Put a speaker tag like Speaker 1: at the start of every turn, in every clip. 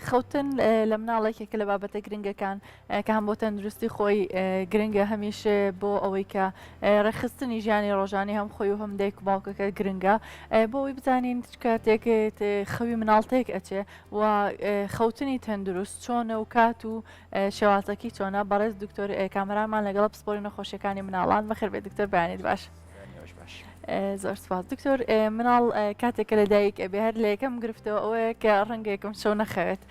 Speaker 1: خەوتن لە مناڵێکێکە لە بابەتە گرنگەکان کە هەم بۆ تەندروستی خۆی گرنگە هەمیشە بۆ ئەوەی کە ڕێخستنی ژیانی ڕۆژانی هەم خۆی و هەم دایک و باوکەکە گرنگە بۆ ئەوی بزانین کاتێک خەوی مناڵتێک ئەچێ و خەوتنی تەندروست چۆنە و کات و شێوازەکی چۆنە بەڕێز دکتۆر کامەرامان لەگەڵ پسپۆری نەخۆشیەکانی مناڵان بەخێر بێت دکتۆر بەیانیت باش. زۆر سپاس دکتۆر مناڵ کاتێکە لە دایک ئەبێ هەر لە یەکەم گرفتەوە ئەوەیە کە ڕەنگە یەکەم شەو نەخەوێت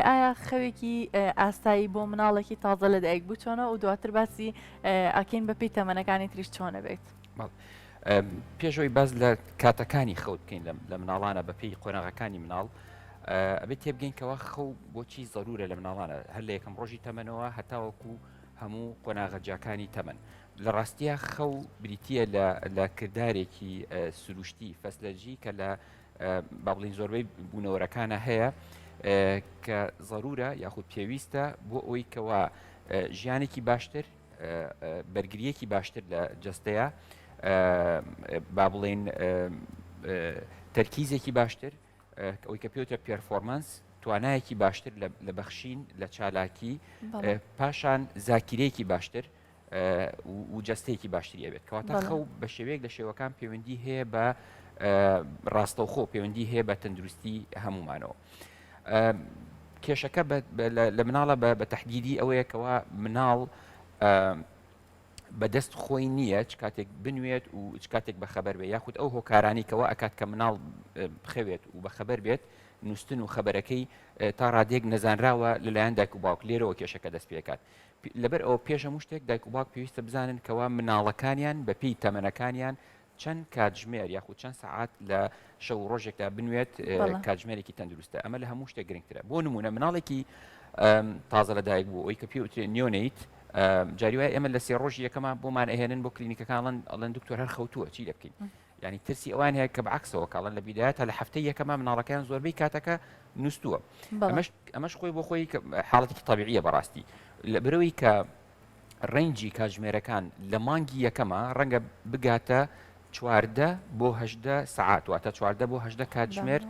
Speaker 1: ئایا خەوێکی ئاسایی بۆ مناڵێکی تازە لە دایک بوو چۆنە و دواتر باسی ئەکەین بەپی تەمەنەکانی تریش چۆنە بێت
Speaker 2: پێشەوەی باز لە کاتەکانی خەوت بکەین لە مناڵانە بەپی قۆناغەکانی مناڵ ئەبێت تێبگەین کەەوە بۆچی ضرورە لە مناڵانە هەر لە یەکەم ڕۆژی تەمەنەوە هەتاوەکو هەموو قۆناغەجیەکانی تەمەن لە ڕاستیە خەو بریتە لە کردارێکی سروشتی فەسلەجی کە لە با بڵین زۆربەی بوونەوەرەکانە هەیە کە ضرورە یاخود پێویستە بۆ ئەوەی کەوا ژیانێکی باشتر بەرگریەکی باشتر لە جەستەیە با بڵین تەرکیزێکی باشتر ئەوەی کە پێوتە پێرفۆرمانس توانایەکی باشتر لە بەخشین لە چالاکی پاشان زاکیرەیەکی باشتر و جەستەیەکی باشتری ئەبێت کەواتە خەو بە شێوەیەک لە شێوەکان پەیوەندی هەیە بە ڕاستەوخۆ پەیوەندی هەیە بە تەندروستی هەمومانەوە کێشەکە لە مناڵە بە تەحدیدی ئەوەیەکەوە مناڵ بەدەست خۆی نییە چ کاتێک بنوێت و چ کاتێک بەخەبەر بێت یاخود ئەو هۆکارانی کەەوە ئەکات کە مناڵ بخەوێت و بەخەبەر بێت نووسن و خەبەرەکەی تا ڕادێک نەزانراوە لەلایەن دایک و باوک لێرەوە کێشەکە دەست پێکات لەبەر ئەوە پێش هەموو شتێک دایک و باوک پێویستە بزانن کەوا مناڵەکانیان بەپی تەمەنەکانیان چەند کاتژمێر یاخود چەند سەعات لە شەو ڕۆژێکدا بنوێت کاتژمێرێکی تەندروستە ئەمە لە هەموو شتێک گرنگترە بۆ نمونە مناڵێکی تازە لە دایک بوو ئەوی کە پێوترێ نیۆنیت جاری وایە ئێمە لە سێ ڕۆژی یەکەمە بۆمان ئەهێنن بۆ کلینیکەکانڵەن ئەڵەن دکتۆر هەر خەوتووە چی لە بکەین ینی ترسی ئەوان هەیە کە بەعکسەوە کاڵەن لە بیدایەتە لە هەفتەی یەکەمە مناڵەکان زۆربەی کاتەکە نووسووە ئەمەش خۆی بۆ خۆی حاڵەتی تەبیعیە بەڕاستی لە برەوەی کە ڕەنجی کاتژمێرەکان لە مانگی یەکەمە ڕەنگە بگاتە 14 بۆ 18 سعات واتە 14 بۆ 18 کاتژمێر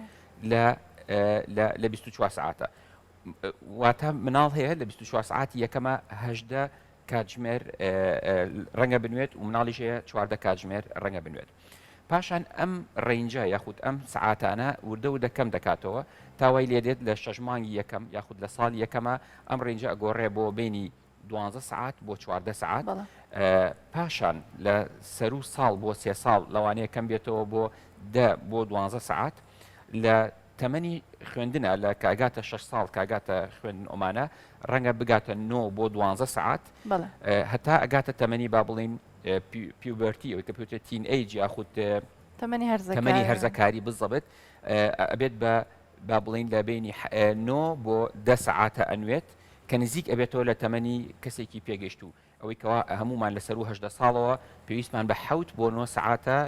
Speaker 2: لە 24 سعاتە واتە مناڵ هەیە لە 24 سعاتی یەکەمە 18 کاتژمێر ڕەنگە بنوێت و مناڵیش هەیە 14 کاتژمێر ڕەنگە بنوێت پاشان ئەم ڕێنجە یاخود ئەم سعاتانە وردە و دەکەم دەکاتەوە تاوای لێدێت لە 6 مانگی یەکەم یاخود لە ساڵی یەکەمە ئەم ڕێنجە ئەگۆڕێ بۆ بینی 12 سعات بۆ 14 سعات پاشان لە سەر و ساڵ بۆ 3 ساڵ لەوانەیە کەم بێتەوە بۆ 10 بۆ 12 سعات لە تەمەنی خوێندنە لە کاگاتە 6 ساڵ کاگاتە خوێندن ئۆمانە ڕەنگە بگاتە 9 بۆ 12 سعات هەتا ئەگاتە تەمەنی با بڵین پیوبەرتی ئەوی کە پێوترێت تین ئەیج یاخود تەمەنی هەرزەکاری بزەبێت ئەبێت بە با بڵین لە بینی 9 بۆ 10 سعاتە ئەنوێت کە نزیک ئەبێتەوە لە تەمەنی کەسێکی پێگەشت و ئەوەی کەوا هەمومان لە سەر و 18 ساڵەوە پێویستمان بە 7 بۆ 9 سعاتە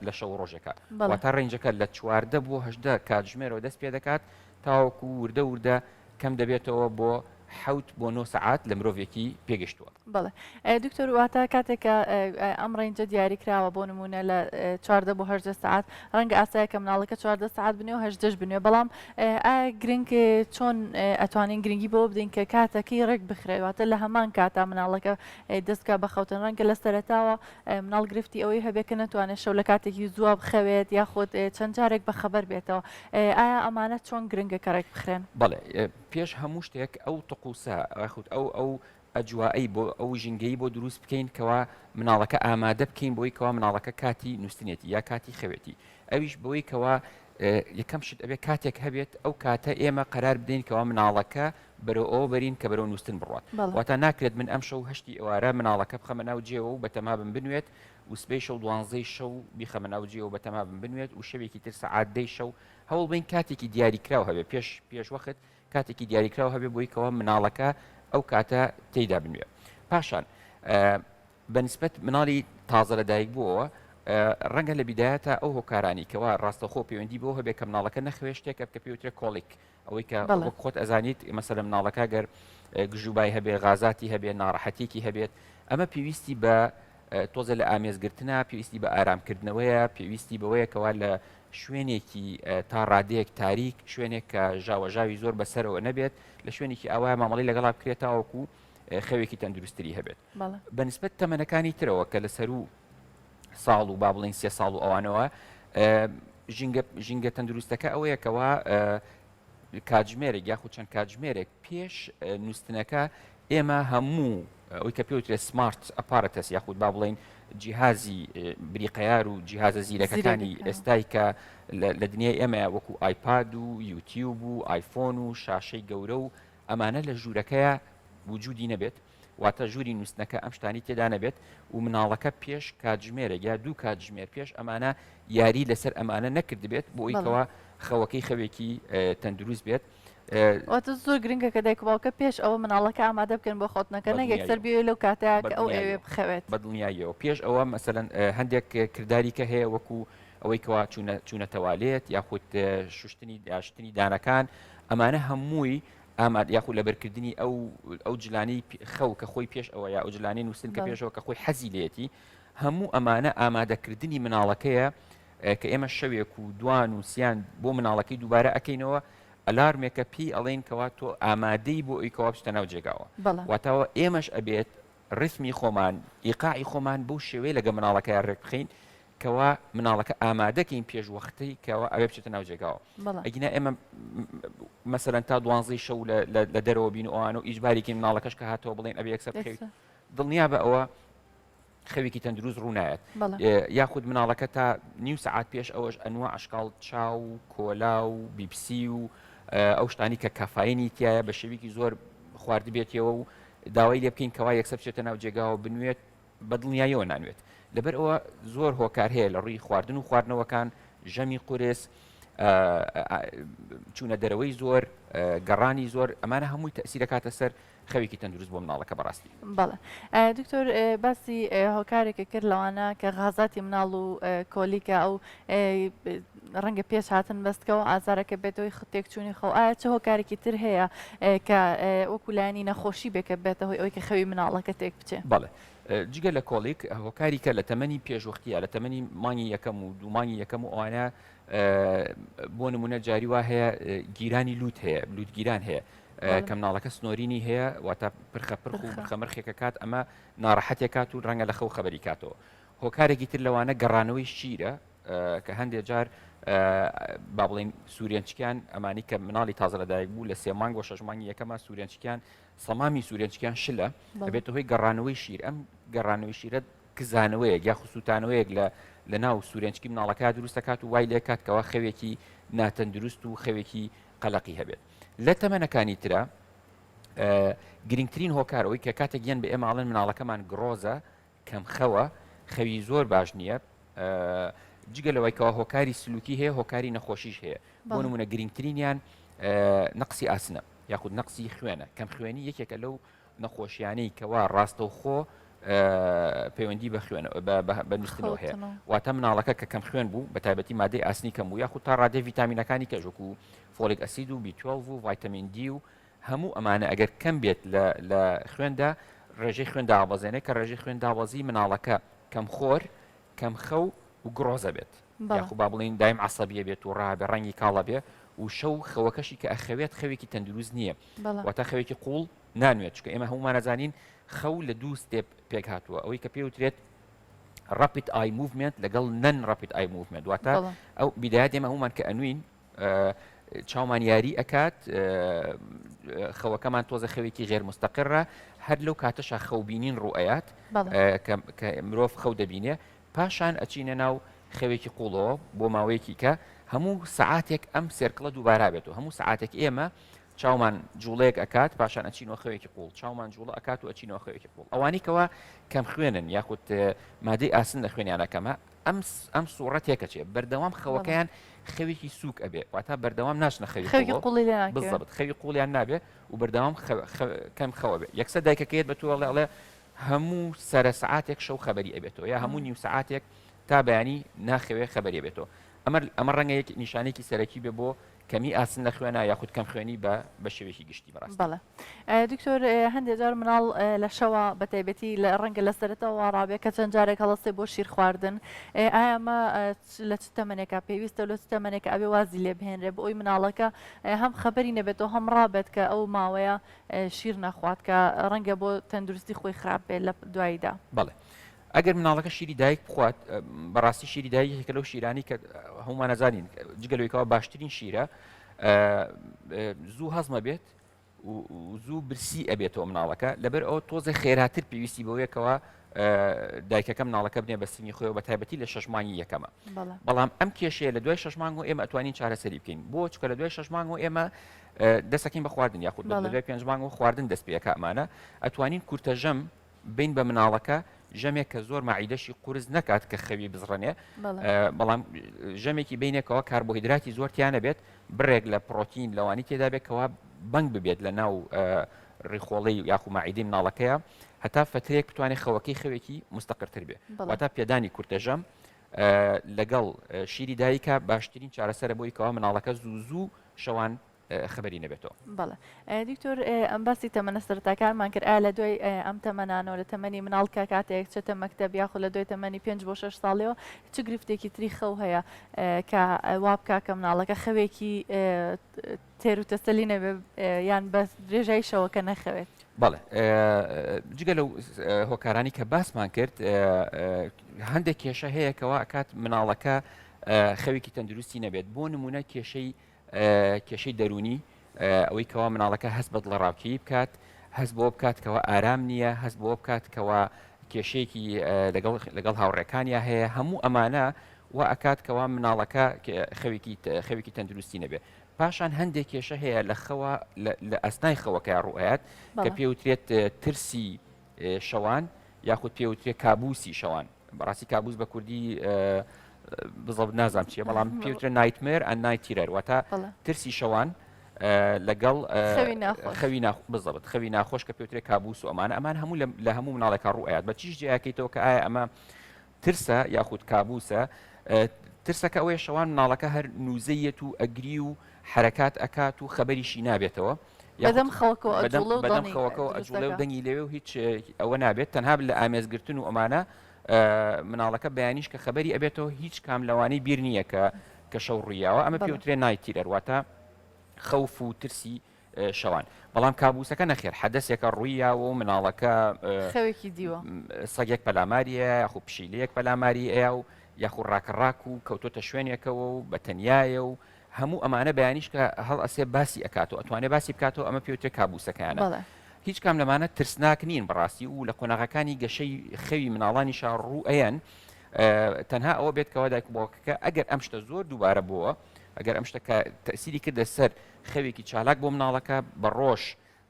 Speaker 2: لە شەو ڕۆژەکە واتە ڕێنجەکە لە 14 بۆ 18 کاتژمێرەوە دەست پێ دەکات تاوەکو وردە وردە کەم دەبێتەوە بۆ 7 بۆ 9 سعات لە مرۆڤێکی پێگەشتووە.
Speaker 1: بەڵێ دکتۆر واتە کاتێکە ئەم ڕێنجە دیاری کراوە بۆ نمونە لە 14 بۆ 18 سعات ڕەنگە ئاسایە کە مناڵەکە 14 سعات بنێ و 18 بنوێ بەڵام ئایا گرنگ چۆن ئەتوانین گرنگی بۆ بدەین کە کاتەکەی ڕێک بخرێواتە لە هەمان کاتا مناڵەکە دەستکە بە خەوتن ڕەنگە لە سەرەتاوە مناڵ گرفتی ئەوەی هەبێت کە نەتوانێت شەو لە کاتێکی زووە بخەوێت یاخود چەند جارێک بە خەبەر بێتەوە ئایا ئەمانە چۆن گرنگە کە ڕێک بخرێن؟
Speaker 2: بەڵێ پێش هەموو شتێک ئەو تقوسە ئەو ئەجوایی بۆ ئەو ژینگەی بۆ دروست بکەین کەوا مناڵەکە ئامادە بکەین بۆی کەوا مناڵەکە کاتی نووسنێتی یا کاتی خەوێتی ئەویش بۆی کەوا یەکەم شت ئەبێ کاتێک هەبێت ئەو کاتە ئێمە قەرار بدەین کەوا مناڵەکە بەرەو ئەوە بەرین کە بەرەو نووسن بڕات واتە ناکرێت من ئەم شەو هەشتی ئێوارە مناڵەکە بخەمە ناو جێەوە و بەتەما بم بنوێت و سبەی شەو 12 شەو بیخەمە ناو جێەوە بەتەما بم بنوێت و شەوێکی تر سەعات 10 شەو هەوڵ بین کاتێکی دیاریکراو هەبێ پێش وەخت کاتێکی دیاریکراو هەبێ بۆی کەوا مناڵەکە ئەو کاتە تێیدا بنوێ پاشان بەنسبەت مناڵی تازە لەدایک بووەوە ڕەنگە لە بیدایەتە ئەو هۆکارانی کەوا ڕاستەخۆ پەیوەندی بۆ هەبێت کە مناڵەکە نەخوێ شتێکە کە پێوترێت کۆلیک ئەوەی کە خۆت ئەزانیت مەسەلەن مناڵەکە گەر گژوبای هەبێ غازاتی هەبێت ناڕەحەتێکی هەبێت ئەمە پێویستی بە تۆزە لە ئامێزگرتنە پێویستی بە ئارامکردنەوەیە پێویستی بەوەیە کەوا لە شوێنێکی تا ڕادەیەک تاریک شوێنێک کە ژاوەژاوی زۆر بەسەرەوە نەبێت لە شوێنێکی ئاوای مامەڵی لەگەڵا بکرێتەوەکو خەوێکی تەندروستری هەبێت بەنسبەت تەمەنەکانی ترەوە کە لەسەر و ساڵ و با بڵین 3 ساڵ و ئەوانەوە ژینگە تەندروستەکە ئەوەیەکەوە کاتژمێرێک یاخود چەند کاتژمێرێک پێش نووسنەکە ئێمە هەموو ئەوەی کە پێوترێت سمارت ئەپارەتەس یاخود با بڵین جیهازی بریقەیار و جیهازە زیرەکەەکانی ئێستای کە لە دنیای ئێمە وەکو ئایپاد و یوتیوب و ئایفۆن و شاشەی گەورە و ئەمانە لە ژوورەکەیە وجودی نەبێت واتە ژووری نووسنەکە ئەم شتانی تێدا نەبێت و مناڵەکە پێش کاتژمێرێک یا دوو کاتژمێر پێش ئەمانە یاری لەسەر ئەمانە نەکرد بێت بۆ ئەوەیەوە خەوەکەی خەوێکی تەندروست بێت
Speaker 1: واتە زۆر گرنگە کە دایک باوکە پێش ئەوە مناڵەکە ئامادە بکەن بۆ خۆتنەکە نەگەکسەر بێ لەو کاتەیە کە ئەو ئەوێ بخەوێت
Speaker 2: بە دڵنیاییەوە پێش ئەوە مەسەلەن هەندێک کردداری کە هەیە وەکو ئەوەی کەوا چوونە تەوالێت یاخود شتنی دانەکان ئەمانە هەمووی ئاماد یاخود لەبەرکردنی ئەو جلانی خەو کە خۆی پێش ئەوە یا ئەو جلانی نووسن کە پێشەوە کە خۆی حەزی لێتی هەموو ئەمانە ئامادەکردنی مناڵەکەیە کە ئێمە شەوێک و دوان و سیان بۆ مناڵەکەی دووبارە ئەەکەینەوە ئەلارمێکە پێی ئەڵێن کەوا تۆ ئامادەی بۆ ئەوکەوا بشتە ناو جێگاوە واتەوە ئێمەش ئەبێت ڕسمی خۆمان ئیقاعی خۆمان بەو شێوەیە لەگە مناڵەکەی ڕێک بخەین کەوا مناڵەکە ئامادەکەین پێش وەختی کەەوە ئەوێ بچێتە ناو جێگاوە ئەگینا ئێمە مەسەرەن تا 12 شەو لە دەرەوە بین ئەوان و ئیجبارێکی مناڵەکەش کە هاتەوە بڵێن ئەبێ یەکسەر بخەویت دڵنیا بە ئەوە خەوێکی تەندروست ڕوونایەت یاخود مناڵەکە تا نیو سعات پێش ئەوەش ئەنوە عشقال چاو کۆلا و بیپسی و ئەو شتانی کە کافاینی تایە بە شێوێکی زۆر خواردی بێتەوە و داوای لێ بکەین کەوا یەکسەر بچێتە ناو جێگاوە بنوێت بە دڵنیاییەوە نانوێت لەبەر ئەوە زۆر هۆکار هەیە لە ڕووی خواردن و خواردنەوەکان ژەمی قورس چوونە دەرەوەی زۆر گەڕانی زۆر ئەمانە هەمووی تەسیرەکاتە سەر خەوێکی تەندروست بۆ مناڵەکە بەڕاستی
Speaker 1: بەڵێ دکتۆر باسی هۆکارێکە کرد لەوانە کە غازاتی مناڵ و کۆلیکە ئەو ڕەنگە پێش هاتن بەستکەەوە ئازارەکە بێتەوەی خەتێک چوونی خەو ئایا چه هۆکارێکی تر هەیە کە وەکولانی نەخۆشی بێکە بێتەوەی ئەوەی کە خەوی مناڵەکە تێک بچێ
Speaker 2: بەڵێ جگە لە کۆلیک هۆکاری کە لە تەمەنی پێشوەختیە لە تەمەنی مانگی یەکەم و دوومانی یەکەم و ئەوانە بۆ نمونە جاری وا هەیە گیرانی لوت هەیە لوتگیران هەیە کە مناڵەکە سنۆرینی هەیە واتە پرخە پرخ و خەمرخێکە کات ئەمە ناڕەحەتێک کات و ڕەنگە لە خەو خەبەری کاتەوە هۆکارێکی تر لەوانە گەڕانەوەی شیرە کە هەندێک جار با بڵین سوورێنچکیان ئەمانی کە مناڵی تازە لەدایک بوو لە 3 مانگ و 6 مانگی یەکەمە سوورێنچکیان سەمامی سوورێنچکیان شلە دەبێت هۆی گەڕانەوەی شیر ئەم گەڕانەوەی شیرە کزانەوەیەک یا خسووتانەوەیەک لە ناو سوورێنچکی مناڵەکە دروستە کات و وای لێ کات کەەوە خەوێکی ناتەندروست و خەوێکی قەلەقی هەبێت لە تەمەنەکانی ترە گرنگترین هۆکارەوەی کە کاتێک گەن بە ئێماڵن مناڵەکەمان گرۆزە کەم خەوە خەوی زۆر باش نییە جگە لەوەیکەوە هۆکاری سلوکی هەیە هۆکاری نەخۆشیش هەیە بۆ نمونە گرنگترینیان نەقسی ئاسنە یاخود نەقسی خوێنە کەم خوێنی یەکێکە لەو نەخۆشیانەی کەوا ڕاستە و خۆ پەیوەندی بە خوێنە بە نووسنەوە هەیە واتە مناڵەکە کە کەم خوێن بوو بە تایبەتی مادەی ئاسنی کەم بوو یاخود تا ڕادێ ڤیتامینەکانی کەژوەکو فۆلیک ئەسید و B12 و ڤایتامین دی و هەموو ئەمانە ئەگەر کەم بێت لە خوێندا ڕێژەی خوێن داوازێنێ کە ڕێژەی خوێن داوازی مناڵەکە کەم خۆر کەم خەو و گرۆزە بێت یاخو با بڵین دایم عسەبیە بێت و ڕابێ ڕەنگی کاڵە بێ و شەو خەوەکەشی کە ئەخەوێت خەوێکی تەندروست نییە واتە خەوێکی قوڵ نانوێت چکە ئێمە هەمومان نەزانین خەو لە دوو ستێپ پێک هاتووە ئەوەی کە پێوترێت rapid eye movement لەگەڵ نەن rapid eye movement واتە ئەو بیدایەت ئێمە هەمومان کە ئەنوین چاومان یاری ئەکات خەوەکەمان تۆزە خەوێکی غێر مستەقرە هەر لەو کاتەشە خەوبینین ڕوئەیات کە مرۆڤ خەو دەبینێ پاشان ئەچینە ناو خەوێکی قوڵەوە بۆ ماوەیەکی کە هەموو سعاتێک ئەم سێرکڵە دووبارا بێتەوە هەموو سعاتێک ئێمە چاومان جوڵەیەک ئەکات پاشان ئەچینەوە خەوێکی قوڵ چاومان جوڵە ئەکات و ئەچینەوە خەوێکی قوڵ ئەوانی کەەوە کەم خوێنن یاخود مادەی ئاسن لە خوێنیانەکەمە ئەم سوورەتێکە چێ بەردەوام خەوەکەیان خەوێکی سووک ئەبێ واتە بەردەوام ناشنە خەوی بزەبت خەوی قوڵیان نابێ و بەردەوام کەم خەوە بێ یەکسەر دایکەکەیت بە تووەڵێ هەموو سەرە سعاتێک شەو خەبەری ئەبێتەوە یا هەموو نیو سعاتێک تا بەیانی ناخەوێ خەبەری بێتەوە ئەمە ڕەنگە نیشانێکی سەرەکی بێ بۆ کەمی ئاسن لە خوێنە یاخود کەم خوێنی بە شێوەیەکی گشتی بەڕاستی.
Speaker 1: بەڵێ دکتۆر هەندێک جار مناڵ لە شەوە بە تایبەتی لە ڕەنگە لە سەرەتەوە ڕابێت کە چەند جارێک هەڵەستێ بۆ شیر خواردن ئایا ئەمە لە چ تەمەنێکە پێویستە لە چ تەمەنێکە ئەبێ وازی لێ بهێنرێ بۆ ئەوی مناڵەکە هەم خەبەری نەبێتەوە هەم ڕابێت کە ئەو ماوەیە شیر نەخوات کە ڕەنگە بۆ تەندروستی خۆی خراپ بێت لە دواییدا.
Speaker 2: بەڵێ ئەگەر مناڵەکە شیری دایک بخوات بەڕاستی شیری دایکێکە لەو شیرانی کە هەمومان نەزانین جگەلەوەیکەوە باشترین شیرە زوو هەزمە بێت زوو برسی ئەبێتەوە مناڵەکە لەبەر ئەو تۆزە خێراتر پێویستی بەوەیەکەوە دایکەکە مناڵەکە بنێ بە سنی خۆی بە تایبەتی لە 6 مانگی یەکەمە بەڵام ئەم کێشەیە لە دوای 6 مانگ و ئێمە ئەتوانین چارەسەری بکەین بۆ چکە لە دوای 6 مانگ و ئێمە دەستەکەین بە خواردن یاخود لە دوای 5 مانگ و خواردن دەست پێەکە ئەمانە ئەتوانین کورتەژەم بین بە مناڵەکە ژەمێک کە زۆر مەعیدەشی قورس نەکات کە خەوی بزڕێنێ بەڵام ژەمێکی بینێکەوە کاربۆهیدراتی زۆرتیانە بێت بڕێک لە پرۆتین لەوانی تێدا بێتەوە بنگ ببێت لە ناو ڕیخۆڵی یاخو مەعیدی مناڵەکەیە هەتا فترێک بتوانێت خەوەکەی خەوێکی مستەقرتر بێ واتە پێدانی کورتەژەم لەگەڵ شیری دایکە باشترین چارەسەرە بۆی کەەوە مناڵەکە زوو شەوان خبری نەبێتەوە.
Speaker 1: بەڵێ دکتۆر ئەم باسی تەمەنە سەرەتاکانمان کرد ئایا لە دوای ئەم تەمەنانەوە لە تەمەنی مناڵکە کاتێک چێتە مەکتەب یاخود لە دوای تەمەنی 5 بۆ 6 ساڵەوە چ گرفتێکی تری خەو هەیە کە وا بکا کە مناڵەکە خەوێکی تێر و تەسەلی نەبێ یان بە درێژایی شەوەکە نەخەوێت.
Speaker 2: بەڵێ جگە لەو هۆکارانی کە باسمان کرد هەندێک کێشە هەیە کەەوە ئەکات مناڵەکە خەوێکی تەندروستی نەبێت بۆ نمونە کێشەی دەرونی ئەوەی کەوا مناڵەکە هەست بە دڵڕاوکی بکات هەست بۆ بکات کەەوە ئارام نییە هەست بۆ بکات کەەوە کێشەیەکی لەگەڵ هاوڕێکانیا هەیە هەموو ئەمانە و ئەکات کەوا مناڵەکە خەوێکی تەندروستی نەبێت. پاشان هەندێک کێشە هەیە لە خەوە لە ئەسنای خەوەکە ڕوئات کە پێوترێت ترسی شەوان یاخود پێوترێت کابوسی شەوان بەڕاستی کابوس بە کوردی بزڵ نازام چیە بەڵام پێوترە نایتمێر ئەن نایتیرەر واتە ترسی شەوان لەگەڵ بزڵت خەوی ناخۆش کە پێوترێت کابوس و ئەمان هەموو لە هەموو مناڵێکە ڕوئات بە چیش جیاکەیتەوە کە ئایا ئەمە ترسە یاخود کابوسە ترسەکە ئەوەیە شەوان مناڵەکە هەر نووزەیەت و ئەگری و حرکات ئەکات و خەبەریشی نابێتەوە
Speaker 1: بەدەم خەوەکەوە
Speaker 2: ئەجوڵە و دەنگی لێوێ و هیچ ئەوە نابێت تەنها لە ئامێزگرتن و ئەمانە مناڵەکە بەیانیش کە خەبەری ئەبێتەوە هیچ کام لەوانەی بیر نییە کە شەو ڕوویاوە ئەمە پێوترێ نایتیرەر واتە خەوف و ترسی شەوان بەڵام کابوسەکە نەخێر حەدەسێکە ڕوویاوە و مناڵەکە
Speaker 1: خەوێکی دیوە
Speaker 2: سەگێک پەلاماریە یاخو پشیلەیەک پەلاماری ئەیە و یاخود ڕاکڕاک و کەوتۆتە شوێنێکەوە و بەتەنایە و هەموو ئەمانە بەیانیش کە هەڵ ئەسێ باسی ئەکاتەوە ئەتوانێت باسی بکاتەوە ئەمە پێوترێت کابوسەکانە هیچ کام لەمانە ترسناک نین بەڕاستی و لە قۆناغەکانی گەشەی خەوی مناڵانیشا ڕوو ئەیەن تەنها ئەوە بێت کەەوە دایکبووکەکە ئەگەر ئەم شتە زۆر دووبارە بووە ئەگەر ئەم شتەکە تەسیری کردە سەر خەوێکی چالاک بۆ مناڵەکە بە ڕۆژ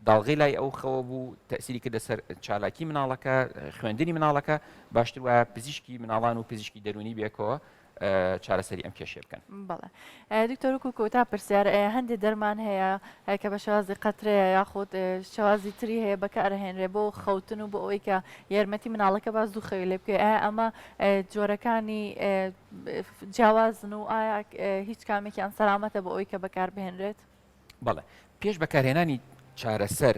Speaker 2: داڵغی لای ئەو خەوە بوو تەسیری کردە سەر چالاکی مناڵەکە خوێندنی مناڵەکە باشتر وایە پزیشکی مناڵان و پزیشکی دەرونی بێکەوە چارەسەری ئەم کێشێ بکەن.
Speaker 1: بەڵێ دکتۆر کۆتا پرسیار هەندێک دەرمان هەیە کە بە شازی قەترەیە یاخود شازی تری هەیە بەکارهێنرێ بۆ خەوتن و بۆ ئەوەی کە یارمەتی مناڵەکە باز دوو خەوی لێ بکە ئەمە جۆرەکانی جیاوازن و ئایا هیچ کامێکیان سەلامەتە بۆ ئەوەی کە بەکاربهێنرێت؟
Speaker 2: بەڵێ پێش بەکارهێنانی چارەسەر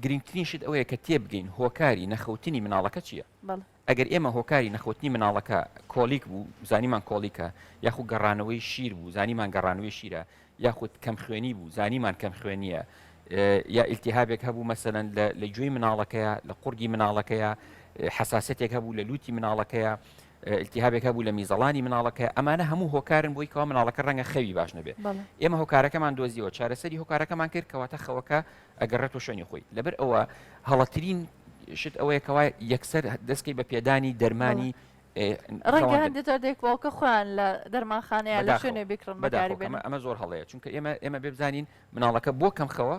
Speaker 2: گرنگترین شت ئەوەیە کە تێبگەین هۆکاری نەخەوتنی مناڵەکە چییە؟ ئەگەر ئێمە هۆکاری نەخۆتنی مناڵەکە کۆلیک بوو زانیمان کۆلیکە یاخود گەڕانەوەی شیر بوو زانیمان گەڕانەوەی شیرە یاخود کەم خوێنی بوو زانیمان کەم خوێنیە یا ئیلتیهابێک هەبوو مەسەلەن لە گوێی مناڵەکەیە لە قورگی مناڵەکەیە حساسەتێک هەبوو لە لوتی مناڵەکەیە ئیلتیهابێک هەبوو لە میزەڵانی مناڵەکە ئەمانە هەموو هۆکارن بۆی کەەوە مناڵەکە ڕەنگە خەوی باش نەبێت ئێمە هۆکارەکەمان دۆزیەوە چارەسەری هۆکارەکەمان کرد کەواتە خەوەکە ئەگەڕێتەوە شوێنی خۆی لەبەر ئەوە هەڵەترین شت ئەوەیە کەوا یەکسەر دەستکەی بە پێدانی دەرمانی
Speaker 1: ڕەنگە هەندێکجار دێکواوکە خۆیان لە دەرمانخانەیە لە شوێنێ بکڕن بەکاری بێن
Speaker 2: ئەمە زۆر هەڵەیە چونکە ئێمە بێبزانین مناڵەکە بۆ کەم خەوە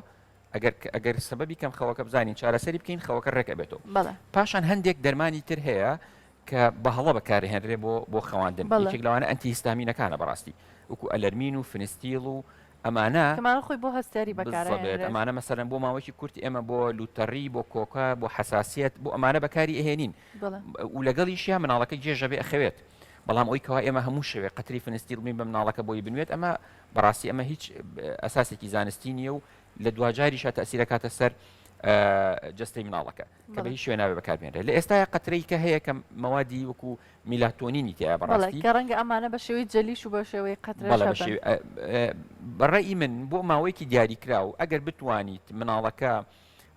Speaker 2: ئەگەر سەبەبی کەم خەوەکە بزانین چارەسەری بکەین خەوەکە ڕێکە بێتەوە پاشان هەندێک دەرمانی تر هەیە کە بە هەڵە بەکارهێنرێ بۆ خەواندن یەکێک لەوانە ئەنتیهیستامینەکانە بەڕاستی وەکو ئەلەرمین و فنستیل و ئەمانە
Speaker 1: خۆی بۆ هەستاری بەکارێت
Speaker 2: ئەمانە مەسەرەن بۆ ماوەی کورتی ئێمە بۆ لوتەڕی بۆ کۆکە بۆ حساسیت بۆ ئەمانە بەکاری ئەهێنین و لەگەڵیشیان مناڵەکە جێژەبێ ئەخەوێت بەڵام ئەوی کەوا ئێمە هەموو شەوێ قەتری فنستیل بین بە مناڵەکە بۆی بنوێت ئەمە بەڕاستی ئەمە هیچ ئەساسێکی زانستی نییە و لە دوجاریشە تەسیرەکاتە سەر جستەی مناڵەکە کە بە هیچ شوێ ناوێ بەکاربێنرێت لە ئێستا قەترەی کە هەیە کە مەوادی وەکو میلاتۆنینی تیا بەڕاستی
Speaker 1: کە ڕەنگە ئەمانە بە شێوەی جەلیش و بە شێوەی قەترە
Speaker 2: بەڕێی من بۆ ماوەیەکی دیاریکرا و ئەگەر بتوانیت مناڵەکە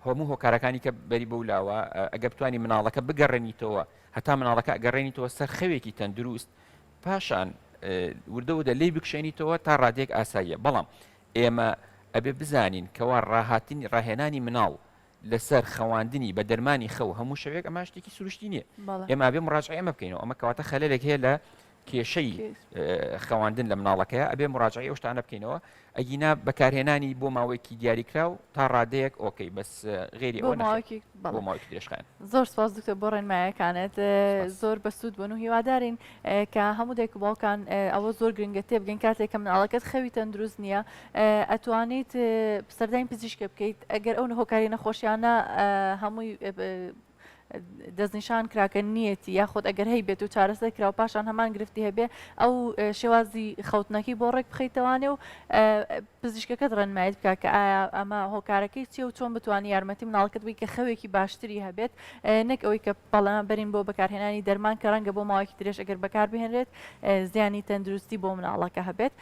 Speaker 2: هەموو هۆکارەکانی کە بەری بەولاوە ئەگە بتوانانی مناڵەکە بگەڕێنیتەوە هەتا مناڵەکە ئەگەڕێنیتەوە سەر خەوێکی تەندروست پاشان وردەوەدە لی بکشێنیتەوە تا ڕادێک ئاساییە بەڵام ئێمە ئەبێ بزانین کەوا ڕاهێنانی مناڵ لەسەر خەواندنی بە دەرمانی خەو هەموو شەوێک ئەمە شتێکی سروشتی نییە ئێمە بێ مڕاجعە ئەمە بکەینەوە ئەمە کەواتە خەلەلێک هەیە لە کێشەی خەواندن لە مناڵەکەیە ئەبێ مڕاجعی ئەو شتانە بکەینەوە ئەگینا بەکارهێنانی بۆ ماوەیەکی دیاریکرا و تا ڕادەیەک ئۆکەی بەس غێری ئەوە بۆ ماوەیەکی درێژخایەن
Speaker 1: زۆر سپاس دکتۆر بۆ ڕێنمایەکانت زۆر بەسوود بوون و هیوادارین کە هەموو دایک و باوکان ئەوە زۆر گرنگە تێبگەن کاتێک کە مناڵەکەت خەوی تەندروست نییە ئەتوانیت سەردانی پزیشکە بکەیت ئەگەر ئەو هۆکاری نەخۆشیانە هەمووی دەستنیشان کراکە نیەتی یاخۆت ئەگەر هەی بێت و چارەسەر کرا و پاشان هەمان گرفتی هەبێ ئەو شێوازی خەوتنەکەی بۆ ڕێک بخەیتەوانێ و پزیشکەکەت ڕەنمایت بکە کە ئایا ئەمە هۆکارەکەی چیە و چۆن بتوانانی یارمەتی مناڵەکەت بووی کە خەوێکی باشتری هەبێت نەک ئەوەی کە بەڵام بەرین بۆ بەکارهێنانی دەرمان کە ڕەنگە بۆ ماوەیەکی درێژ ئەگەر بەکار بهێنرێت زیانی تەندروستی بۆ مناڵەکە هەبێت.